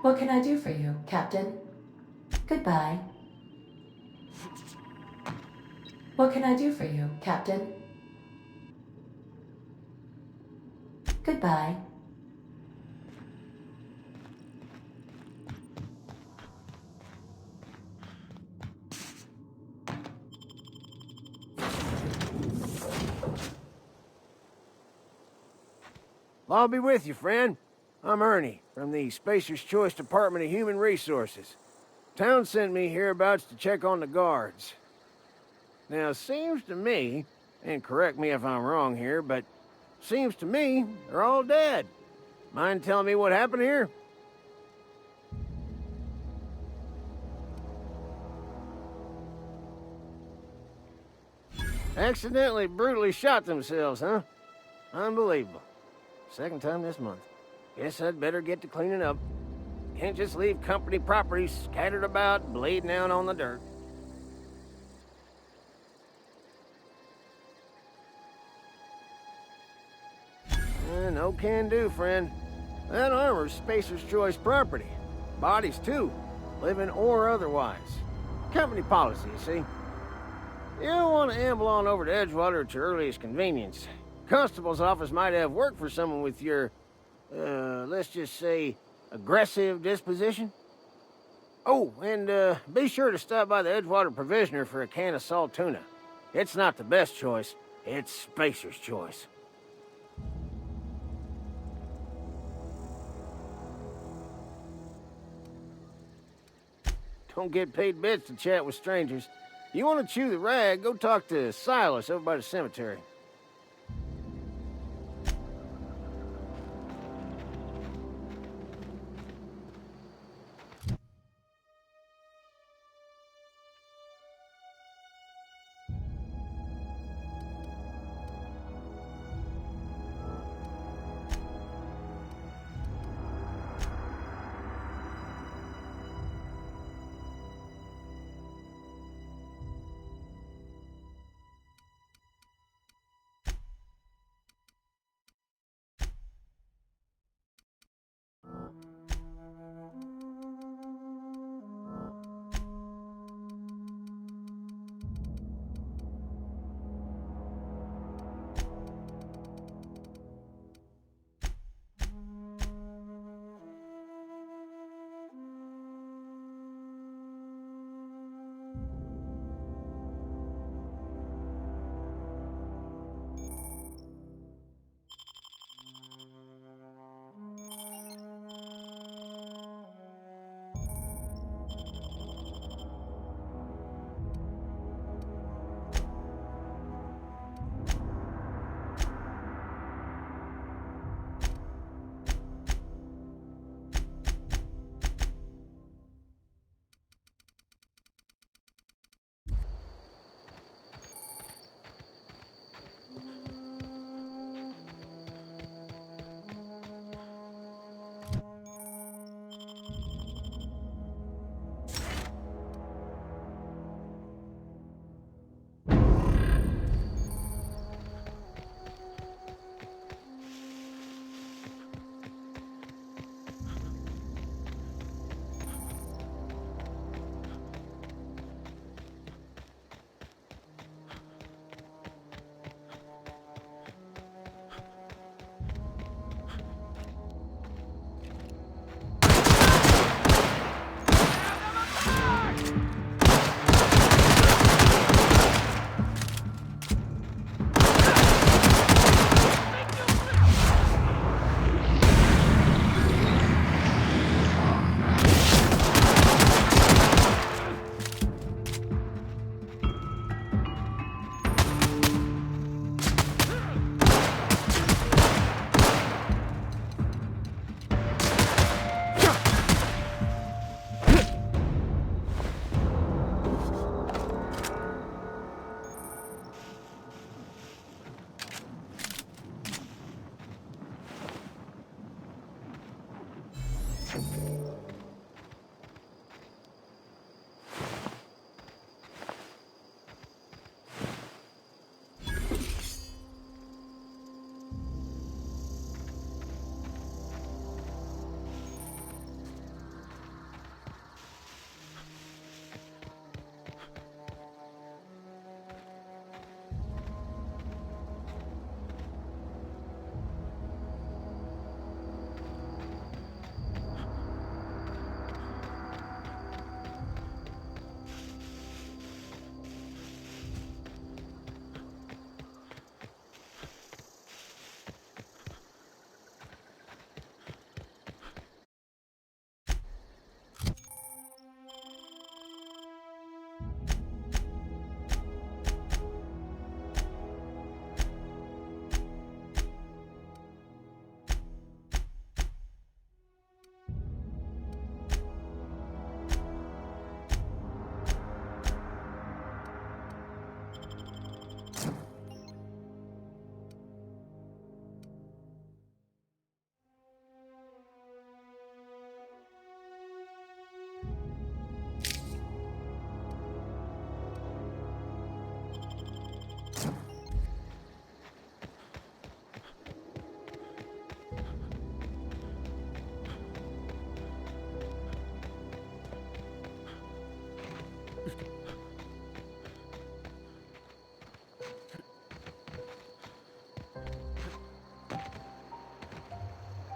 What can I do for you, Captain? Goodbye. What can I do for you, Captain? Goodbye. I'll be with you, friend. I'm Ernie, from the Spacer's Choice Department of Human Resources. Town sent me hereabouts to check on the guards. Now, it seems to me, and correct me if I'm wrong here, but seems to me they're all dead. Mind telling me what happened here? Accidentally, brutally shot themselves, huh? Unbelievable. Second time this month. Guess I'd better get to cleaning up. Can't just leave company property scattered about, bleeding out on the dirt. No can do, friend. That armor's Spacer's Choice property. Bodies, too. Living or otherwise. Company policy, you see. You don't want to amble on over to Edgewater at your earliest convenience. Constable's office might have work for someone with your, let's just say, aggressive disposition. Oh, and be sure to stop by the Edgewater Provisioner for a can of salt tuna. It's not the best choice, it's Spacer's Choice. Don't get paid bits to chat with strangers. You want to chew the rag, go talk to Silas over by the cemetery.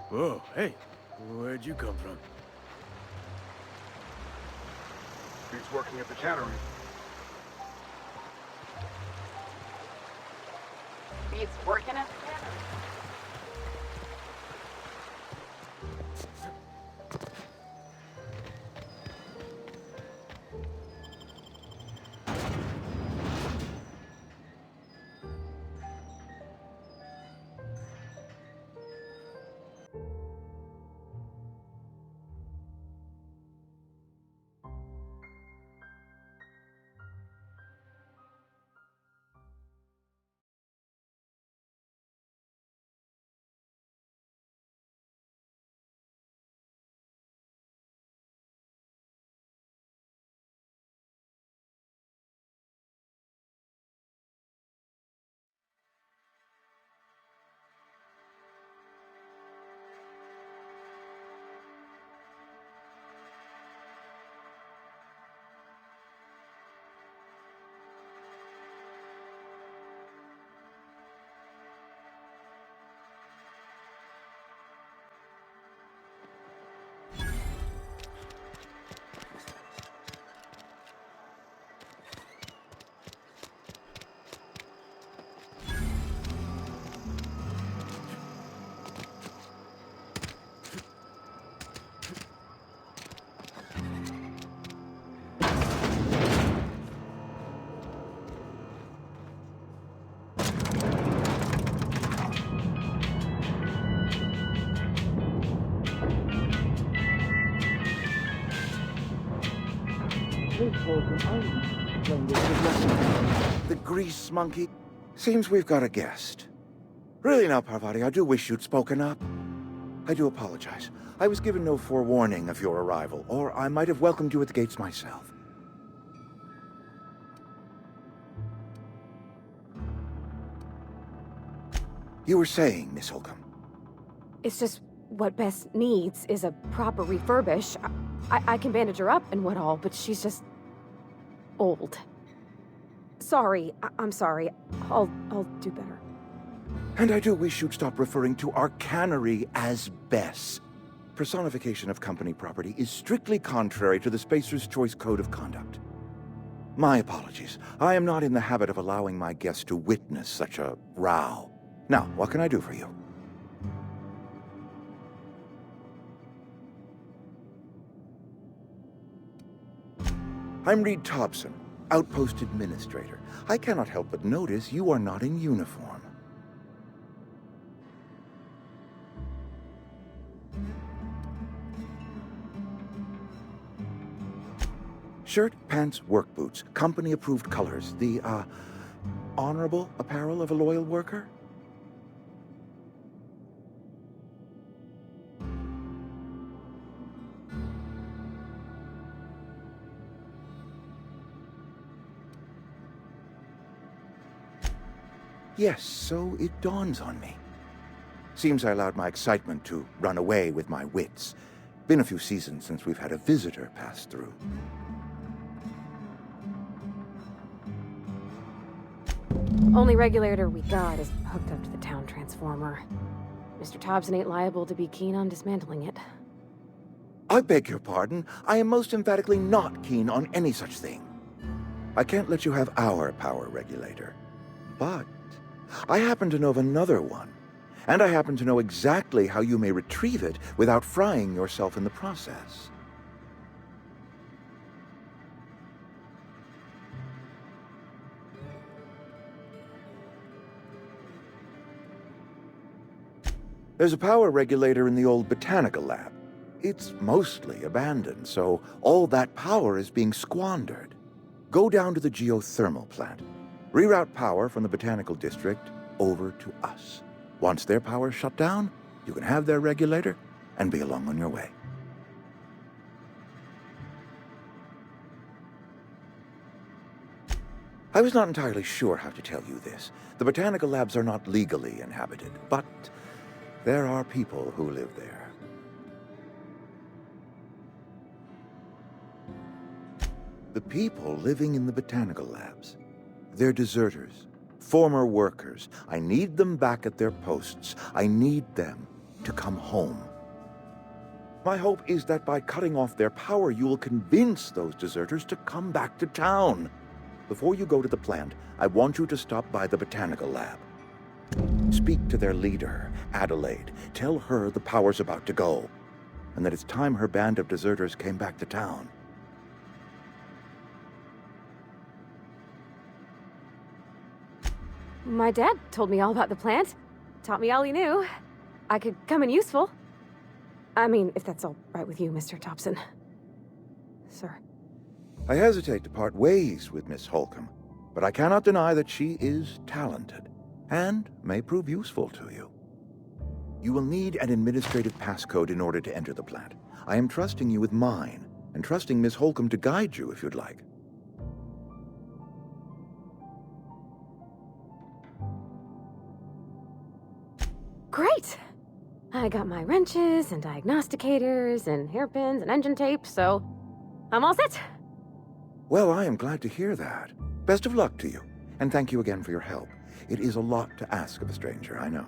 Whoa, hey, where'd you come from? He's working at the cannery. He's working at the cannery. The grease monkey. Seems we've got a guest. Really now, Parvati, I do wish you'd spoken up. I do apologize. I was given no forewarning of your arrival, or I might have welcomed you at the gates myself. You were saying, Miss Holcomb. It's just what Bess needs is a proper refurbish. I can bandage her up and what all, but she's just old. Sorry, I'm sorry. I'll do better. And I do wish you'd stop referring to our cannery as Bess. Personification of company property is strictly contrary to the Spacer's Choice Code of Conduct. My apologies. I am not in the habit of allowing my guests to witness such a row. Now, what can I do for you? I'm Reed Thompson, Outpost Administrator. I cannot help but notice you are not in uniform. Shirt, pants, work boots, company-approved colors. The, honorable apparel of a loyal worker? Yes, so it dawns on me. Seems I allowed my excitement to run away with my wits. Been a few seasons since we've had a visitor pass through. Only regulator we got is hooked up to the town transformer. Mr. Thompson ain't liable to be keen on dismantling it. I beg your pardon. I am most emphatically not keen on any such thing. I can't let you have our power regulator. But I happen to know of another one. And I happen to know exactly how you may retrieve it without frying yourself in the process. There's a power regulator in the old botanical lab. It's mostly abandoned, so all that power is being squandered. Go down to the geothermal plant. Reroute power from the botanical district over to us. Once their power's shut down, you can have their regulator and be along on your way. I was not entirely sure how to tell you this. The botanical labs are not legally inhabited, but there are people who live there. The people living in the botanical labs, they're deserters, former workers. I need them back at their posts. I need them to come home. My hope is that by cutting off their power, you will convince those deserters to come back to town. Before you go to the plant, I want you to stop by the botanical lab. Speak to their leader, Adelaide. Tell her the power's about to go, and that it's time her band of deserters came back to town. My dad told me all about the plant. Taught me all he knew. I could come in useful. I mean, if that's all right with you, Mr. Thompson. Sir. I hesitate to part ways with Miss Holcomb, but I cannot deny that she is talented and may prove useful to you. You will need an administrative passcode in order to enter the plant. I am trusting you with mine, and trusting Miss Holcomb to guide you if you'd like. Great! I got my wrenches and diagnosticators and hairpins and engine tape, so I'm all set. Well, I am glad to hear that. Best of luck to you, and thank you again for your help. It is a lot to ask of a stranger, I know.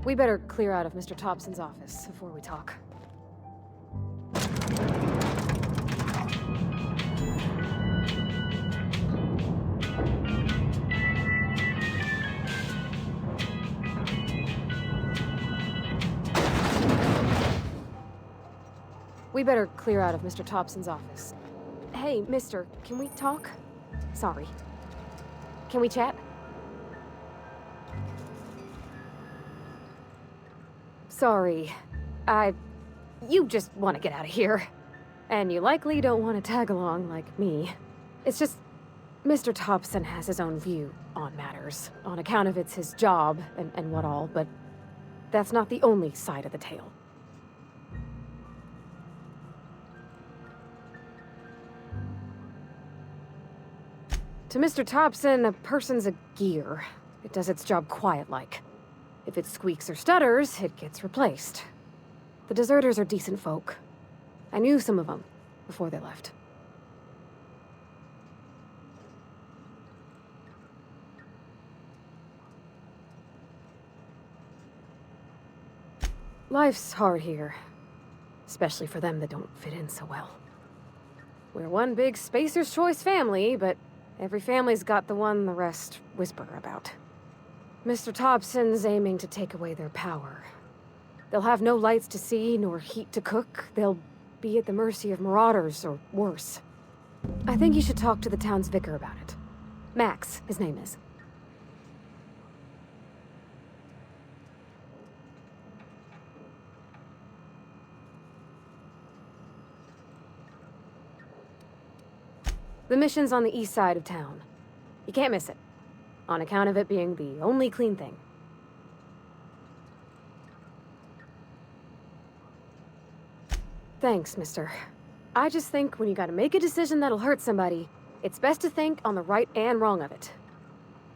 We better clear out of Mr. Thompson's office before we talk. We better clear out of Mr. Thompson's office. Hey, mister, can we talk? Sorry. Can we chat? Sorry. You just want to get out of here. And you likely don't want to tag along like me. It's just, Mr. Thompson has his own view on matters, on account of it's his job and what all, but that's not the only side of the tale. To Mr. Thompson, a person's a gear. It does its job quiet-like. If it squeaks or stutters, it gets replaced. The deserters are decent folk. I knew some of them before they left. Life's hard here, especially for them that don't fit in so well. We're one big Spacer's Choice family, but every family's got the one the rest whisper about. Mr. Thompson's aiming to take away their power. They'll have no lights to see, nor heat to cook. They'll be at the mercy of marauders, or worse. I think you should talk to the town's vicar about it. Max, his name is. The mission's on the east side of town. You can't miss it, on account of it being the only clean thing. Thanks, mister. I just think when you gotta make a decision that'll hurt somebody, it's best to think on the right and wrong of it.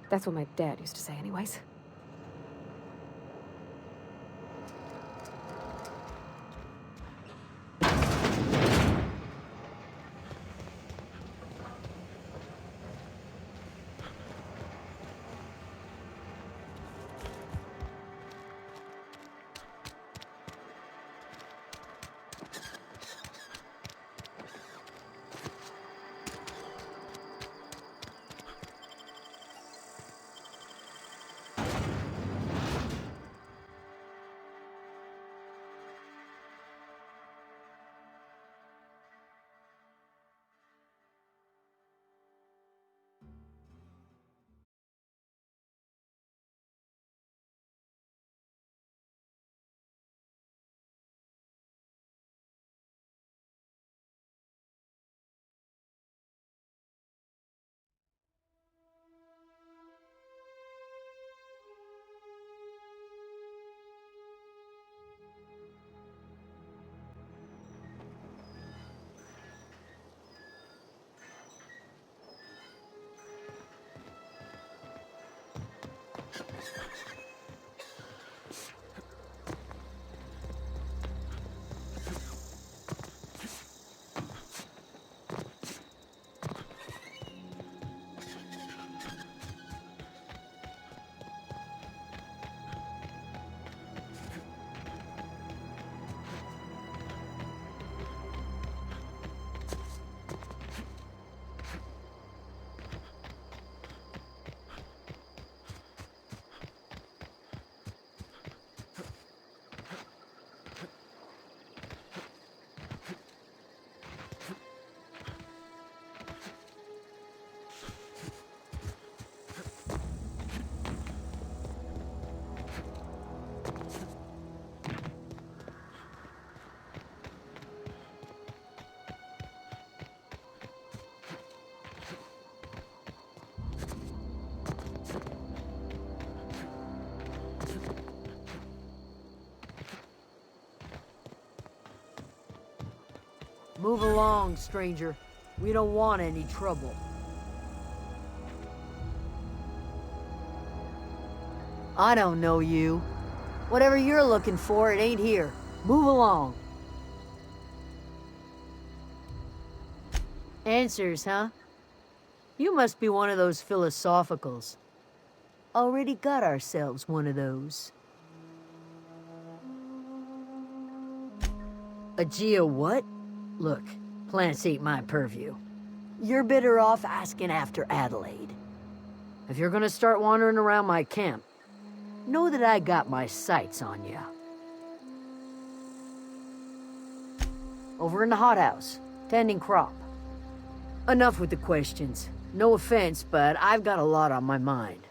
That's what my dad used to say anyways. Move along, stranger. We don't want any trouble. I don't know you. Whatever you're looking for, it ain't here. Move along. Answers, huh? You must be one of those philosophicals. Already got ourselves one of those. A geo what? Look, plants ain't my purview. You're better off asking after Adelaide. If you're gonna start wandering around my camp, know that I got my sights on ya. Over in the hothouse, tending crop. Enough with the questions. No offense, but I've got a lot on my mind.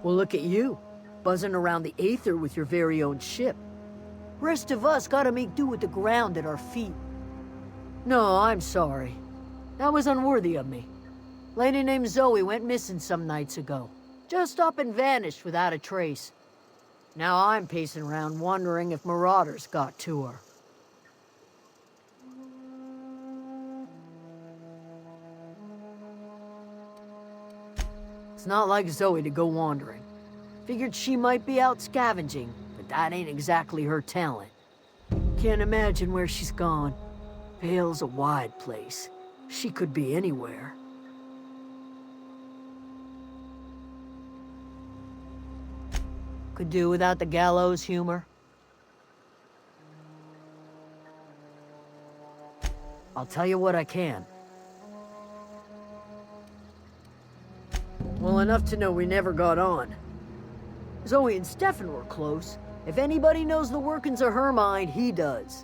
Well, look at you. Buzzing around the Aether with your very own ship. Rest of us gotta make do with the ground at our feet. No, I'm sorry. That was unworthy of me. Lady named Zoe went missing some nights ago. Just up and vanished without a trace. Now I'm pacing around wondering if marauders got to her. It's not like Zoe to go wandering. Figured she might be out scavenging, but that ain't exactly her talent. Can't imagine where she's gone. Vale's a wide place. She could be anywhere. Could do without the gallows humor. I'll tell you what I can. Well, enough to know we never got on. Zoe and Stefan were close. If anybody knows the workings of her mind, he does.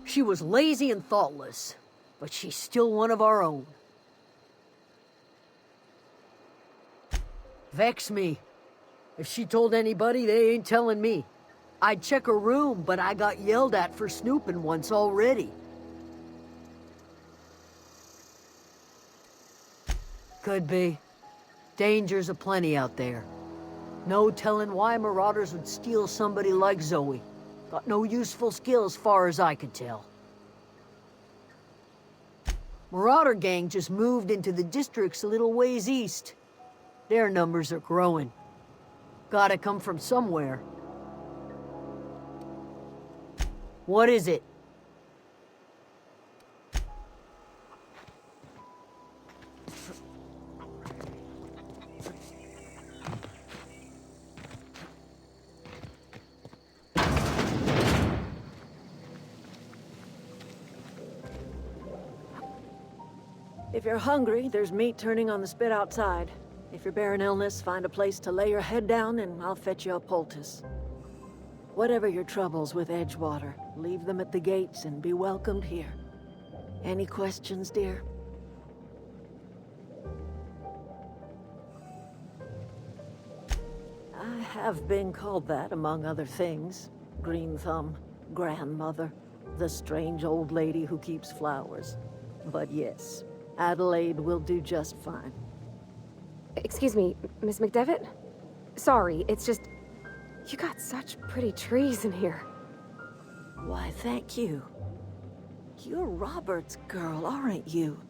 She was lazy and thoughtless, but she's still one of our own. Vex me. If she told anybody, they ain't telling me. I'd check her room, but I got yelled at for snooping once already. Could be. Dangers aplenty out there. No telling why marauders would steal somebody like Zoe. Got no useful skill as far as I could tell. Marauder gang just moved into the districts a little ways east. Their numbers are growing. Gotta come from somewhere. What is it? If you're hungry, there's meat turning on the spit outside. If you're bearing illness, find a place to lay your head down and I'll fetch you a poultice. Whatever your troubles with Edgewater, leave them at the gates and be welcomed here. Any questions, dear? I have been called that, among other things. Green Thumb, grandmother, the strange old lady who keeps flowers. But yes, Adelaide will do just fine. Excuse me, Miss McDevitt? Sorry, it's just... You got such pretty trees in here. Why, thank you. You're Robert's girl, aren't you?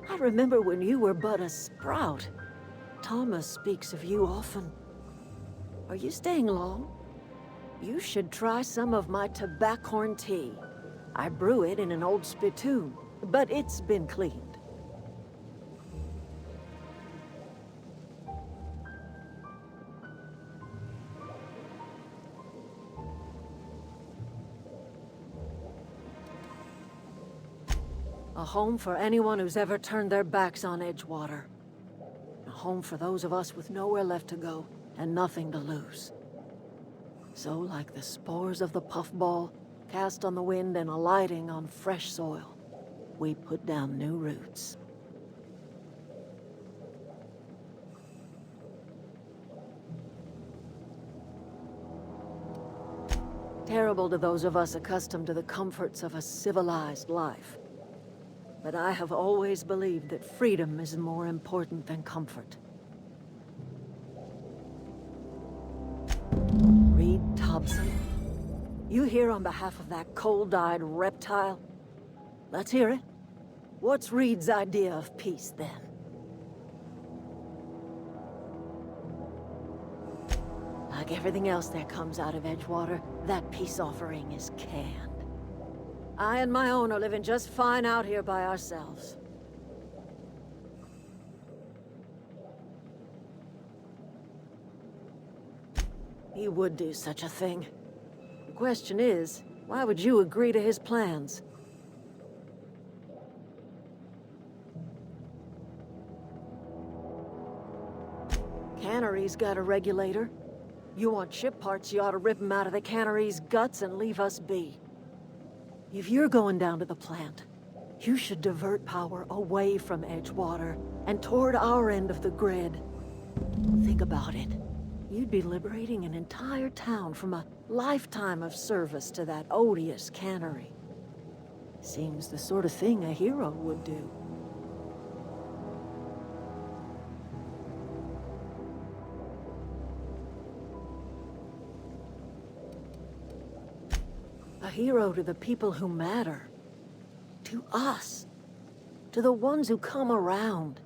I remember when you were but a sprout. Thomas speaks of you often. Are you staying long? You should try some of my tobaccorn tea. I brew it in an old spittoon, but it's been cleaned. A home for anyone who's ever turned their backs on Edgewater. A home for those of us with nowhere left to go and nothing to lose. So, like the spores of the puffball, cast on the wind and alighting on fresh soil. we put down new roots. Terrible to those of us accustomed to the comforts of a civilized life. But I have always believed that freedom is more important than comfort. Reed Thompson? You here on behalf of that cold-eyed reptile? Let's hear it. What's Reed's idea of peace, then? Like everything else that comes out of Edgewater, that peace offering is canned. I and my own are living just fine out here by ourselves. He would do such a thing. The question is, why would you agree to his plans? Cannery's got a regulator. You want ship parts, you ought to rip them out of the cannery's guts and leave us be. If you're going down to the plant, you should divert power away from Edgewater and toward our end of the grid. Think about it. You'd be liberating an entire town from a lifetime of service to that odious cannery. Seems the sort of thing a hero would do. A hero to the people who matter. To us. To the ones who come around.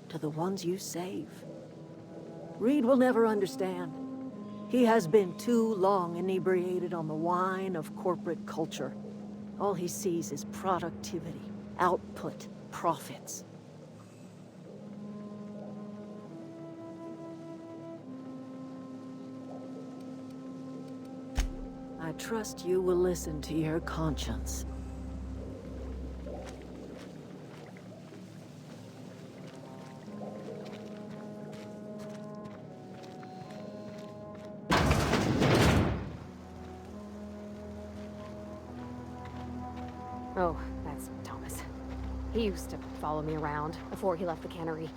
To the ones you save. Reed will never understand. He has been too long inebriated on the wine of corporate culture. All he sees is productivity, output, profits. I trust you will listen to your conscience. Oh, that's Thomas. He used to follow me around before he left the cannery.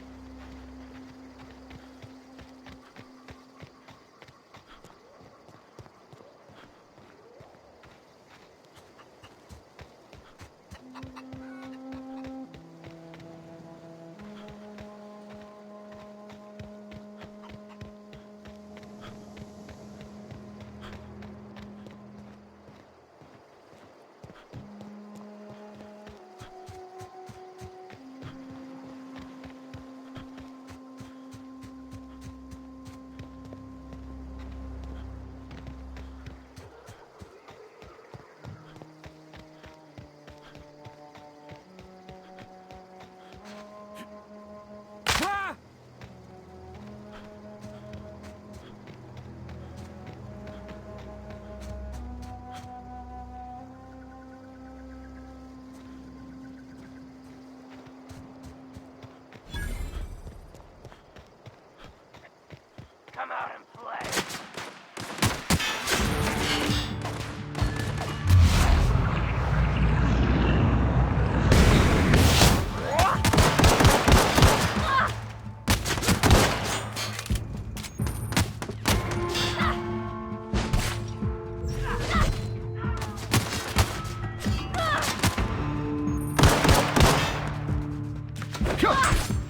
Come out and play. Come!